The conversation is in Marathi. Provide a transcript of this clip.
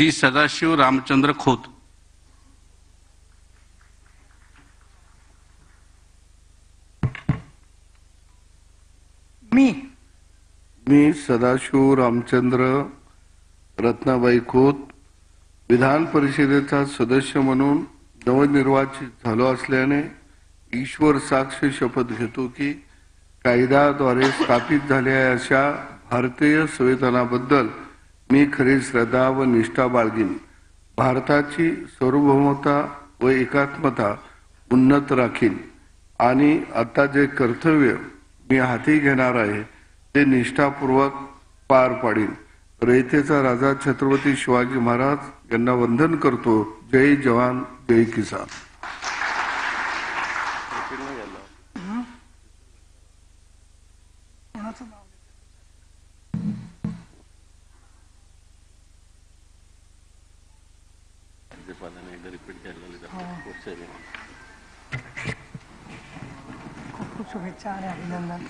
डी सदाशिव रामचंद्र खोत. मी सदाशिव रामचंद्र रत्नाबाई खोत विधान परिषदेचा सदस्य म्हणून नवनिर्वाचित झालो असल्याने ईश्वर साक्ष शपथ घेतो की कायद्याद्वारे स्थापित झालेल्या अशा भारतीय संविधानाबद्दल मी खरी श्रद्धा व निष्ठा बाळगीन. भारताची सार्वभौमता व एकात्मता उन्नत राखीन आणि आता जे कर्तव्य मी हाती घेणार आहे ते निष्ठापूर्वक पार पाडीन. रयतेचा राजा छत्रपती शिवाजी महाराज यांना वंदन करतो. जय जवान जय किसान. खूप शुभेच्छा आणि अभिनंदन.